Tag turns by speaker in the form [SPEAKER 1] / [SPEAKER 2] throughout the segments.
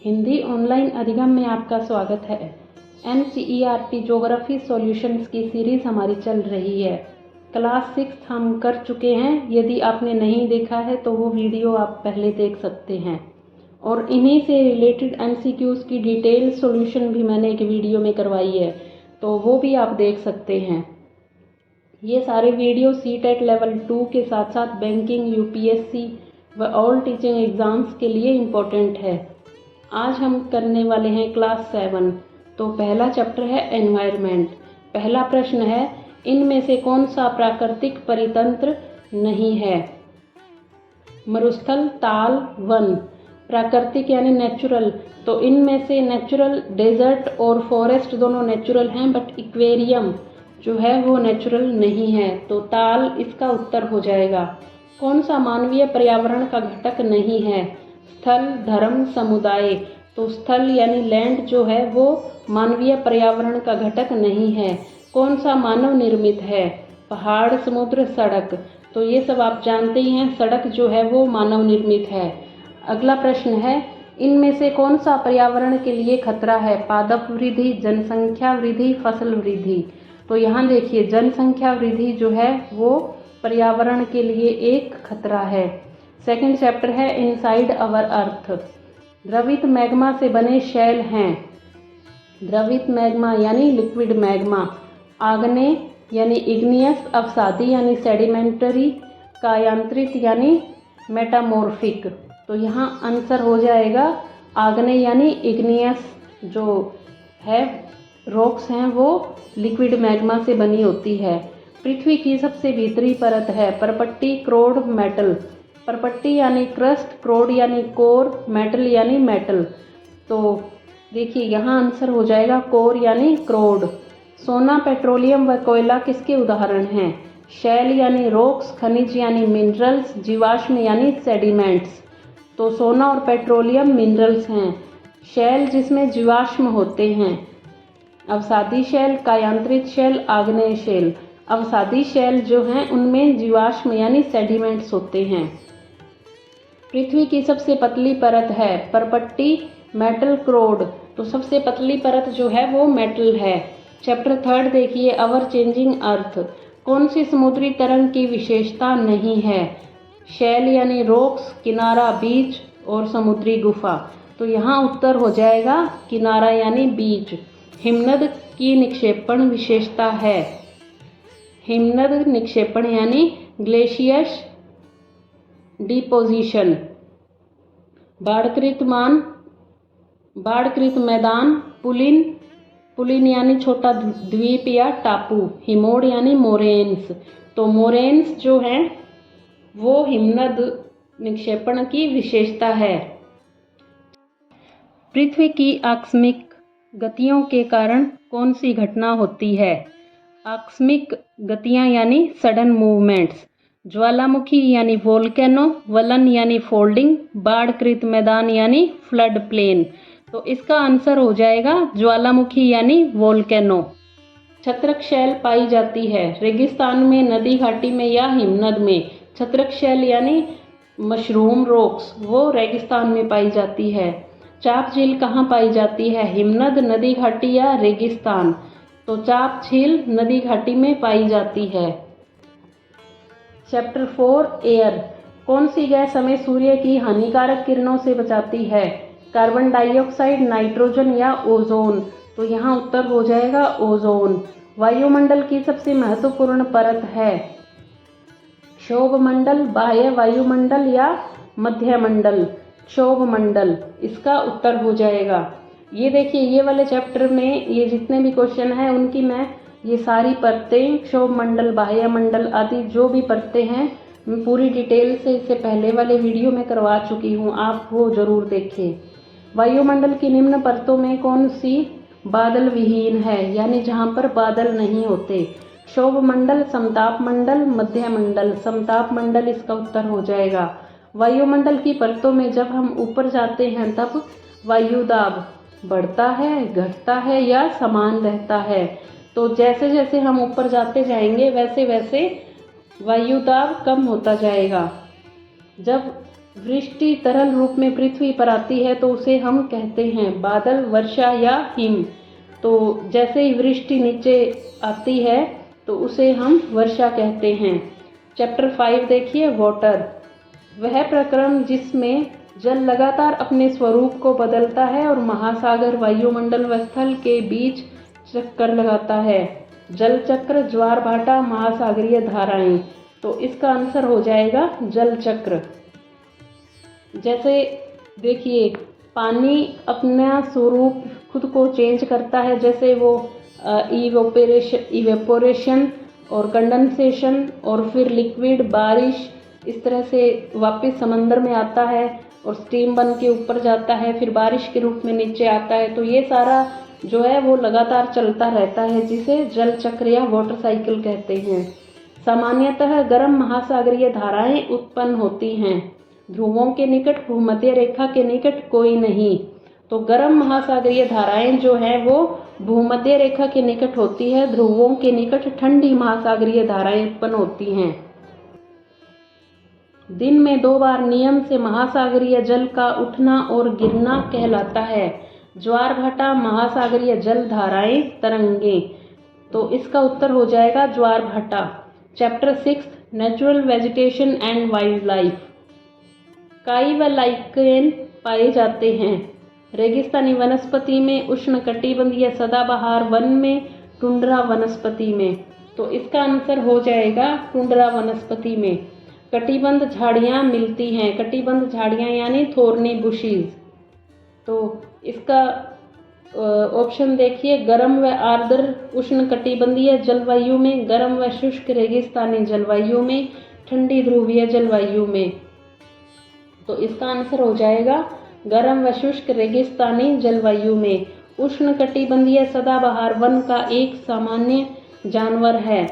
[SPEAKER 1] Hindi online अधिगम में आपका स्वागत है। NCERT ज्योग्राफी सॉल्यूशंस की सीरीज़ हमारी चल रही है। क्लास 6 हम कर चुके हैं। यदि आपने नहीं देखा है तो वो वीडियो आप पहले देख सकते हैं, और इन्हीं से रिलेटेड MCQs की डिटेल सॉल्यूशन भी मैंने एक वीडियो में करवाई है, तो वो भी आप देख सकते हैं। ये सारे वीडियो CTET लेवल 2 के साथ साथ बैंकिंग, UPSC व ऑल टीचिंग एग्ज़ाम्स के लिए इम्पोर्टेंट है। आज हम करने वाले हैं क्लास 7। तो पहला चैप्टर है एनवायरनमेंट। पहला प्रश्न है, इनमें से कौन सा प्राकृतिक परितंत्र नहीं है? मरुस्थल, ताल, वन। प्राकृतिक यानी नेचुरल, तो इनमें से नेचुरल डेजर्ट और फॉरेस्ट दोनों नेचुरल हैं, बट एक्वेरियम जो है वो नेचुरल नहीं है, तो ताल इसका उत्तर हो जाएगा। कौन सा मानवीय पर्यावरण का घटक नहीं है? स्थल, धर्म, समुदाय। तो स्थल यानी लैंड जो है वो मानवीय पर्यावरण का घटक नहीं है। कौन सा मानव निर्मित है? पहाड़, समुद्र, सड़क। तो ये सब आप जानते ही हैं, सड़क जो है वो मानव निर्मित है। अगला प्रश्न है, इनमें से कौन सा पर्यावरण के लिए खतरा है? पादप वृद्धि, जनसंख्या वृद्धि, फसल वृद्धि। तो यहाँ देखिए, जनसंख्या वृद्धि जो है वो पर्यावरण के लिए एक खतरा है। सेकंड चैप्टर है इनसाइड अवर अर्थ। द्रवित मैग्मा से बने शैल हैं। द्रवित मैग्मा यानी लिक्विड मैग्मा, आग्नेय यानी इग्नियस, अवसादी यानी सेडिमेंटरी, कायांतरित यानी मेटामॉर्फिक। तो यहाँ आंसर हो जाएगा आग्नेय यानी इग्नियस जो है रॉक्स हैं वो लिक्विड मैग्मा से बनी होती है। पृथ्वी की सबसे भीतरी परत है परपट्टी, क्रोड, मेटल। परपट्टी यानी क्रस्ट, क्रोड यानी कोर, मेटल यानी मेटल। तो देखिए यहाँ आंसर हो जाएगा कोर यानी क्रोड। सोना, पेट्रोलियम व कोयला किसके उदाहरण हैं? शैल यानी रॉक्स, खनिज यानी मिनरल्स, जीवाश्म यानी सेडिमेंट्स। तो सोना और पेट्रोलियम मिनरल्स हैं। शैल जिसमें जीवाश्म होते हैं। अवसादी शैल, कायांतरित शैल, आग्नेय शैल। अवसादी शैल जो हैं उनमें जीवाश्म यानी सेडिमेंट्स होते हैं। पृथ्वी की सबसे पतली परत है परपट्टी, मेटल, क्रोड। तो सबसे पतली परत जो है वो मेटल है। चैप्टर 3 देखिए, अवर चेंजिंग अर्थ। कौन सी समुद्री तरंग की विशेषता नहीं है? शैल यानी रॉक्स, किनारा, बीच और समुद्री गुफा। तो यहाँ उत्तर हो जाएगा किनारा यानी बीच। हिमनद की निक्षेपण विशेषता है। हिमनद निक्षेपण यानी ग्लेशियस डिपोजिशन। बाढ़कृत मान, बाढ़कृत मैदान, पुलिन। पुलिन यानी छोटा द्वीप या टापू। हिमोड यानी मोरेन्स। तो मोरेन्स जो हैं वो हिमनद निक्षेपण की विशेषता है। पृथ्वी की आकस्मिक गतियों के कारण कौन सी घटना होती है? आकस्मिक गतियां यानी सडन मूवमेंट्स। ज्वालामुखी यानी वोल्केनो, वलन यानी फोल्डिंग, बाढ़कृत मैदान यानी फ्लड प्लेन। तो इसका आंसर हो जाएगा ज्वालामुखी यानी वोल्केनो। छत्रक शैल पाई जाती है रेगिस्तान में, नदी घाटी में या हिमनद में। छत्रक शैल यानी मशरूम रॉक्स वो रेगिस्तान में पाई जाती है। चाप झील कहाँ पाई जाती है? हिमनद, नदी घाटी या रेगिस्तान। तो चाप झील नदी घाटी में पाई जाती है। Chapter 4 air. कौन सी गैस हमें सूर्य की हानिकारक किरणों से बचाती है? कार्बन डाइऑक्साइड, नाइट्रोजन या ओजोन। तो यहाँ उत्तर हो जाएगा ओजोन। वायुमंडल की सबसे महत्वपूर्ण परत है क्षोभमंडल, बाह्य वायुमंडल या मध्यमंडल। क्षोभमंडल इसका उत्तर हो जाएगा। ये देखिए, ये वाले चैप्टर में ये जितने भी क्वेश्चन हैं उनकी मैं ये सारी परतें, क्षोभमंडल, बाह्यमंडल आदि जो भी परतें हैं मैं पूरी डिटेल से इससे पहले वाले वीडियो में करवा चुकी हूँ, आप वो जरूर देखें। वायुमंडल की निम्न परतों में कौन सी बादल विहीन है, यानी जहाँ पर बादल नहीं होते? क्षोभमंडल, समताप मंडल, मध्यमंडल। समताप मंडल इसका उत्तर हो जाएगा। वायुमंडल की परतों में जब हम ऊपर जाते हैं तब वायुदाब बढ़ता है, घटता है या समान रहता है? तो जैसे जैसे हम ऊपर जाते जाएंगे वैसे वैसे वायुदाब कम होता जाएगा। जब वृष्टि तरल रूप में पृथ्वी पर आती है तो उसे हम कहते हैं बादल, वर्षा या हिम। तो जैसे ही वृष्टि नीचे आती है तो उसे हम वर्षा कहते हैं। चैप्टर 5 देखिए, वाटर। वह प्रक्रम जिसमें जल लगातार अपने स्वरूप को बदलता है और महासागर, वायुमंडल व स्थल के बीच चक्कर लगाता है। जल चक्र, ज्वार भाटा, महासागरीय धाराएं। तो इसका आंसर हो जाएगा जल चक्र। जैसे देखिए, पानी अपना स्वरूप खुद को चेंज करता है, जैसे वो इवेपोरेशन और कंडेंसेशन और फिर लिक्विड, बारिश, इस तरह से वापस समंदर में आता है और स्टीम बन के ऊपर जाता है, फिर बारिश के रूप में नीचे आता है। तो ये सारा जो है वो लगातार चलता रहता है, जिसे जल चक्र या वाटर साइकिल कहते हैं। सामान्यतः गर्म महासागरीय धाराएं उत्पन्न होती हैं। ध्रुवों के निकट, भूमध्य रेखा के निकट कोई नहीं। तो गर्म महासागरीय धाराएं जो है वो भूमध्य रेखा के निकट होती है, ध्रुवों के निकट ठंडी महासागरीय धाराएं उत्पन्न होती हैं। दिन में 2 बार नियम से महासागरीय जल का उठना और गिरना कहलाता है। ज्वार भाटा, महासागरीय जल धाराएं, तरंगे। तो इसका उत्तर हो जाएगा ज्वार भाटा। Chapter 6, natural vegetation and wild life. काई व लाइकेन पाए जाते हैं। रेगिस्तानी वनस्पति में, उष्णकटिबंधीय सदाबहार वन में, टुंड्रा वनस्पति में। तो इसका आंसर हो जाएगा टुंड्रा वनस्पति में। कटिबंध झाड़ियाँ मिलती हैं। कटिबंध झाड़ियाँ यानी थोर्नी बुशीज। तो इसका ऑप्शन देखिए, गर्म व आर्द्र उष्णकटिबंधीय जलवायु में, गर्म व शुष्क रेगिस्तानी जलवायु में, ठंडी ध्रुवीय जलवायु में। तो इसका आंसर हो जाएगा गर्म व शुष्क रेगिस्तानी जलवायु में। उष्णकटिबंधीय सदाबहार वन का एक सामान्य जानवर है।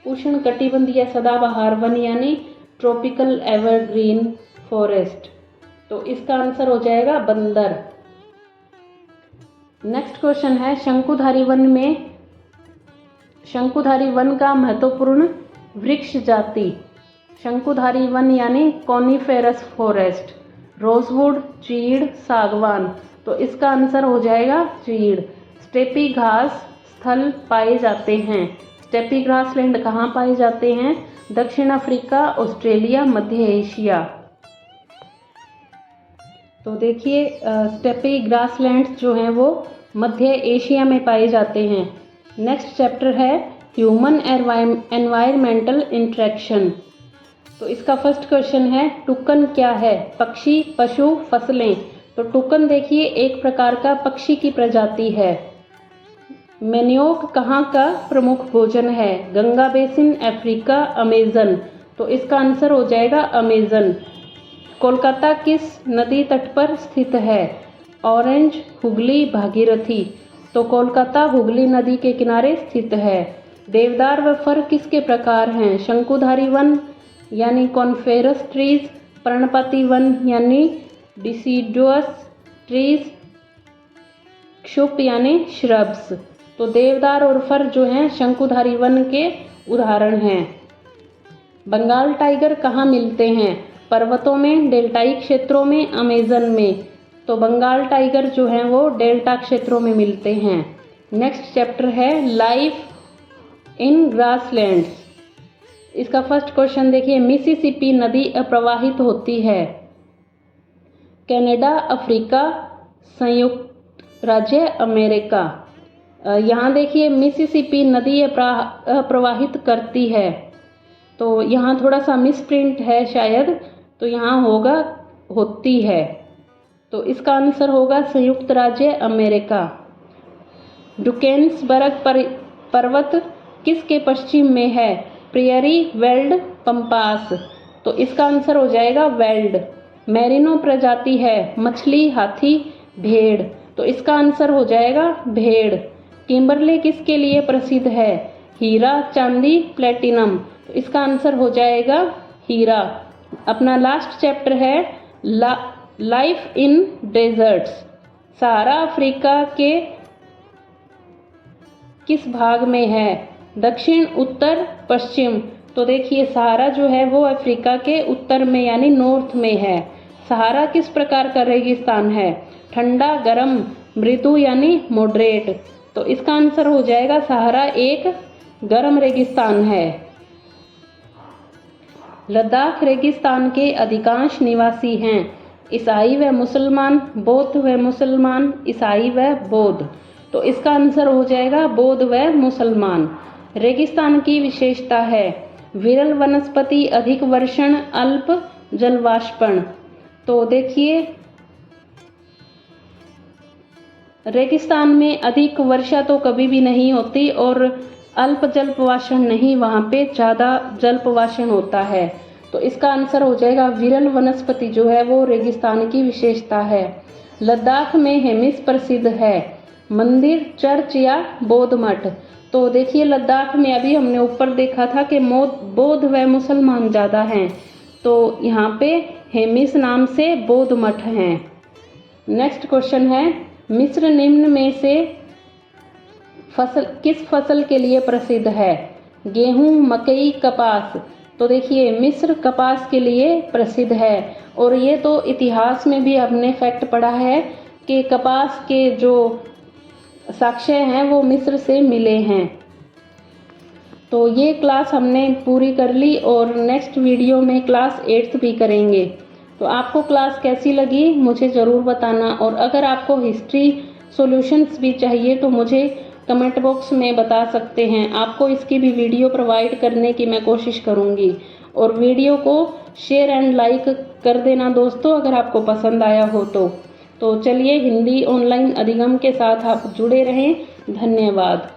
[SPEAKER 1] उष्णकटिबंधीय सदाबहार वन यानी ट्रॉपिकल एवरग्रीन फॉरेस्ट। तो इसका आंसर हो जाएगा बंदर। नेक्स्ट क्वेश्चन है, शंकुधारी वन का महत्वपूर्ण वृक्ष जाति। शंकुधारी वन यानी कॉनिफेरस फॉरेस्ट। रोजवुड, चीड़, सागवान। तो इसका आंसर हो जाएगा चीड़। स्टेपी घास स्थल पाए जाते हैं। स्टेपी ग्रासलैंड कहाँ पाए जाते हैं? दक्षिण अफ्रीका, ऑस्ट्रेलिया, मध्य एशिया। तो देखिए, स्टेपी ग्रासलैंड्स जो हैं वो मध्य एशिया में पाए जाते हैं। नेक्स्ट चैप्टर है ह्यूमन एनवायरमेंटल इंटरेक्शन। तो इसका फर्स्ट क्वेश्चन है, टुकन क्या है? पक्षी, पशु, फसलें। तो टुकन देखिए एक प्रकार का पक्षी की प्रजाति है। मैन्योक कहाँ का प्रमुख भोजन है? Ganga basin, Africa, Amazon. तो इसका आंसर हो जाएगा अमेजन। कोलकाता किस नदी तट पर स्थित है? ऑरेंज, हुगली, भागीरथी। तो कोलकाता हुगली नदी के किनारे स्थित है। देवदार व फर किसके प्रकार हैं? शंकुधारी वन यानी कॉनिफेरस ट्रीज, पर्णपाती वन यानी डिसिडुअस ट्रीज, क्षुप यानी श्रब्स। तो देवदार और फर जो हैं शंकुधारी वन के उदाहरण हैं। बंगाल टाइगर कहाँ मिलते हैं? पर्वतों में, डेल्टाई क्षेत्रों में, अमेजन में। तो बंगाल टाइगर जो हैं वो डेल्टा क्षेत्रों में मिलते हैं। नेक्स्ट चैप्टर है लाइफ इन ग्रासलैंड्स। इसका फर्स्ट क्वेश्चन देखिए, मिसिसिपी नदी अप्रवाहित होती है। कनाडा, अफ्रीका, संयुक्त राज्य अमेरिका। यहाँ देखिए मिसिसिपी नदी अप्रवाहित करती है। तो यहाँ थोड़ा सा मिसप्रिंट है शायद, तो यहाँ होगा होती है। तो इसका आंसर होगा संयुक्त राज्य अमेरिका। डुकेन्सबर्ग पर्वत किसके पश्चिम में है? Prairie, weld, pampas. तो इसका आंसर हो जाएगा वेल्ड। मेरिनो प्रजाति है, मछली, हाथी, भेड़। तो इसका आंसर हो जाएगा भेड़। किम्बरले किसके लिए प्रसिद्ध है? हीरा, चांदी, प्लेटिनम। तो इसका आंसर हो जाएगा हीरा। अपना लास्ट चैप्टर है life in desserts. Sahara Africa के किस भाग में है? दक्षिण, उत्तर, पश्चिम। तो देखिए सहारा जो है वो अफ्रीका के उत्तर में यानी नॉर्थ में है। सहारा किस प्रकार का रेगिस्तान है? ठंडा, गर्म, मृदु यानी मॉडरेट। तो इसका आंसर हो जाएगा सहारा एक गर्म रेगिस्तान है। लद्दाख रेगिस्तान के अधिकांश निवासी हैं ईसाई व मुसलमान, बौद्ध व मुसलमान, ईसाई व बौद्ध। तो इसका आंसर हो जाएगा बौद्ध व मुसलमान। रेगिस्तान की विशेषता है विरल वनस्पति, अधिक वर्षण, अल्प जलवाष्पण। तो देखिए रेगिस्तान में अधिक वर्षा तो कभी भी नहीं होती और अल्प जलप्रवासन नहीं, वहाँ पे ज़्यादा जलप्रवासन होता है। तो इसका आंसर हो जाएगा विरल वनस्पति जो है वो रेगिस्तान की विशेषता है। लद्दाख में हेमिस प्रसिद्ध है मंदिर, चर्च या बौद्ध मठ। तो देखिए लद्दाख में अभी हमने ऊपर देखा था कि बौद्ध व मुसलमान ज़्यादा हैं, तो यहाँ पे हेमिस नाम से बौद्ध मठ हैं। नेक्स्ट क्वेश्चन है मिस्र निम्न में से किस फसल के लिए प्रसिद्ध है? गेहूं, मकई, कपास। तो देखिए मिस्र कपास के लिए प्रसिद्ध है और ये तो इतिहास में भी हमने फैक्ट पढ़ा है कि कपास के जो साक्ष्य हैं वो मिस्र से मिले हैं। तो ये क्लास हमने पूरी कर ली और नेक्स्ट वीडियो में क्लास 8th भी करेंगे। तो आपको क्लास कैसी लगी मुझे ज़रूर बताना, और अगर आपको हिस्ट्री सॉल्यूशंस भी चाहिए तो मुझे कमेंट बॉक्स में बता सकते हैं। आपको इसकी भी वीडियो प्रोवाइड करने की मैं कोशिश करूँगी। और वीडियो को शेयर एंड लाइक कर देना दोस्तों अगर आपको पसंद आया हो तो चलिए हिंदी ऑनलाइन अधिगम के साथ आप जुड़े रहें। धन्यवाद।